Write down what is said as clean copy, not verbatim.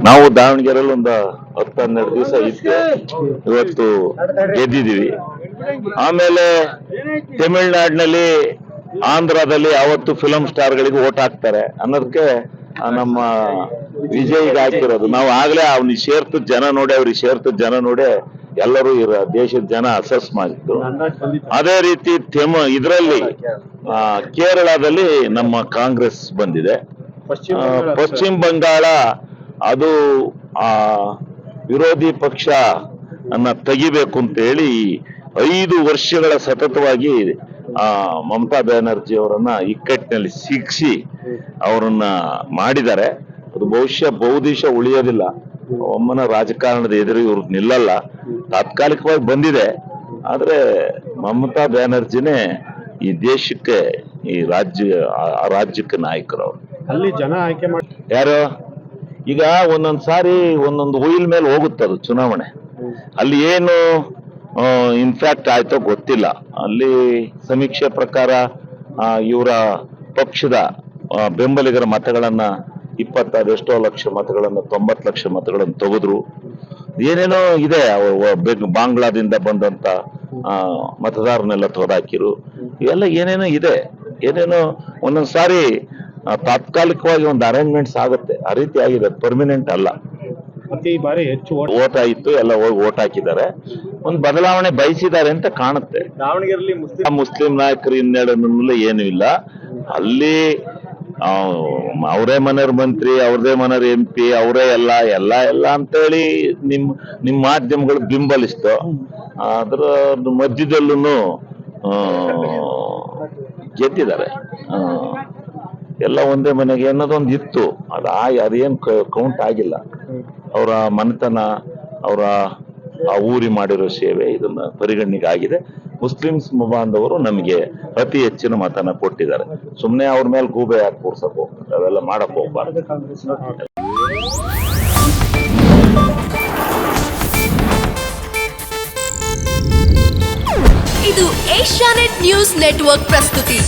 ನಾವು ದಾವಣಗೆರೆಯಲ್ಲಿ ಒಂದು 10-12 ದಿವಸ ಇದ್ದು ಇವತ್ತು ಗೆದ್ದಿದ್ದೀವಿ. ಆಮೇಲೆ ತಮಿಳ್ನಾಡಿನಲ್ಲಿ, ಆಂಧ್ರದಲ್ಲಿ ಅವತ್ತು ಫಿಲಂ ಸ್ಟಾರ್ಗಳಿಗೆ ಓಟ್ ಹಾಕ್ತಾರೆ ಅನ್ನೋದಕ್ಕೆ ನಮ್ಮ ವಿಜಯ್ಗೆ ಹಾಕಿರೋದು. ನಾವು ಆಗ್ಲೇ ಅವ್ನಿಗೆ ಸೇರ್ತ ಜನ ನೋಡಿ ಎಲ್ಲರೂ ದೇಶದ ಜನ ಅಸೆಸ್ ಮಾಡಿದ್ರು. ಅದೇ ರೀತಿ ಇದರಲ್ಲಿ ಕೇರಳದಲ್ಲಿ ನಮ್ಮ ಕಾಂಗ್ರೆಸ್ ಬಂದಿದೆ. ಪಶ್ಚಿಮ ಬಂಗಾಳ ಅದು ವಿರೋಧಿ ಪಕ್ಷ ಅನ್ನ ತೆಗಿಬೇಕು ಅಂತ ಹೇಳಿ 5 ವರ್ಷಗಳ ಸತತವಾಗಿ ಮಮತಾ ಬ್ಯಾನರ್ಜಿ ಅವರನ್ನ ಇಕ್ಕಟ್ಟಿನಲ್ಲಿ ಸಿಕ್ಕಿಸಿ ಅವರನ್ನ ಮಾಡಿದ್ದಾರೆ. ಅದು ಬಹುದಿವಸ ಉಳಿಯೋದಿಲ್ಲ. ಒಮ್ಮನ ರಾಜಕಾರಣದ ಎದುರು ಇವ್ರು ನಿಲ್ಲಲ್ಲ. ತಾತ್ಕಾಲಿಕವಾಗಿ ಬಂದಿದೆ, ಆದ್ರೆ ಮಮತಾ ಬ್ಯಾನರ್ಜಿನೇ ಈ ದೇಶಕ್ಕೆ, ಈ ರಾಜ್ಯಕ್ಕೆ ನಾಯಕರು ಅವರು. ಅಲ್ಲಿ ಜನ ಆಯ್ಕೆ ಮಾಡಿ ಯಾರು ಈಗ ಒಂದೊಂದ್ ಸಾರಿ ಒಂದೊಂದು ಹುಯಿಲ್ ಮೇಲೆ ಹೋಗುತ್ತೆ ಅದು ಚುನಾವಣೆ. ಅಲ್ಲಿ ಏನು ಇನ್ಫ್ಯಾಕ್ಟ್ ಆಯ್ತೋ ಗೊತ್ತಿಲ್ಲ. ಅಲ್ಲಿ ಸಮೀಕ್ಷೆ ಪ್ರಕಾರ ಇವರ ಪಕ್ಷದ ಬೆಂಬಲಿಗರ ಮತಗಳನ್ನ 26 ಎಷ್ಟೋ ಲಕ್ಷ ಮತಗಳನ್ನ 90 ಲಕ್ಷ ಮತಗಳನ್ನು ತೆಗೆದ್ರು. ಏನೇನೋ ಇದೆ, ಬಾಂಗ್ಲಾದಿಂದ ಬಂದಂತ ಮತದಾರನೆಲ್ಲ ತೊದಾಕಿರು. ಇವೆಲ್ಲ ಏನೇನೋ ಇದೆ, ಏನೇನೋ ಒಂದೊಂದ್ ಸಾರಿ ತಾತ್ಕಾಲಿಕವಾಗಿ ಒಂದು ಅರೇಂಜ್ಮೆಂಟ್ಸ್ ಆಗುತ್ತೆ. ಆ ರೀತಿ ಆಗಿದೆ, ಪರ್ಮನೆಂಟ್ ಅಲ್ಲ. ಈ ಬಾರಿ ಹೆಚ್ಚು ಓಟ್ ಆಯಿತು, ಎಲ್ಲ ಹೋಗಿ ಓಟ್ ಹಾಕಿದ್ದಾರೆ. ಒಂದು ಬದಲಾವಣೆ ಬಯಸಿದ್ದಾರೆ ಅಂತ ಕಾಣುತ್ತೆ. ದಾವಣಗೆರೆಯಲ್ಲಿ ಮುಸ್ಲಿಂ ನಾಯಕರು ಹಿನ್ನೆಲೆ ಏನು ಇಲ್ಲ. ಅಲ್ಲಿ ಅವರೇ ಮನೆಯವ್ರ ಮಂತ್ರಿ, ಅವ್ರದೇ ಮನೆಯವ್ರ MP, ಅವರೇ ಎಲ್ಲ ಅಂತೇಳಿ ನಿಮ್ಮ ಮಾಧ್ಯಮಗಳು ಬಿಂಬಲಿಸ್ತು. ಅದ್ರ ಮಧ್ಯದಲ್ಲೂ ಗೆದ್ದಿದ್ದಾರೆ. ಎಲ್ಲ ಒಂದೇ ಮನೆಗೆ ಅನ್ನೋದೊಂದು ಇತ್ತು. ಅದೇನು ಕೌಂಟ್ ಆಗಿಲ್ಲ. ಅವರ ಮನೆತನ, ಅವರ ಊರಿ ಮಾಡಿರೋ ಸೇವೆ ಇದನ್ನ ಪರಿಗಣನೆಗೆ ಆಗಿದೆ. ಮುಸ್ಲಿಮ್ಸ್ ಬಾಂಧವರು ನಮಗೆ ಅತಿ ಹೆಚ್ಚಿನ ಮತನ ಕೊಟ್ಟಿದ್ದಾರೆ. ಸುಮ್ಮನೆ ಅವ್ರ ಮೇಲೆ ಗೂಬೆ ಯಾಕೆ ಕೂರ್ಸಕ್ ಹೋಗ್ತಾರೆ, ಅವೆಲ್ಲ ಮಾಡಕ್ ಹೋಗ್ಬಾರ್ದು. ಇದು ಏಷ್ಯಾನೆಟ್ ನ್ಯೂಸ್ ನೆಟ್ವರ್ಕ್ ಪ್ರಸ್ತುತಿ.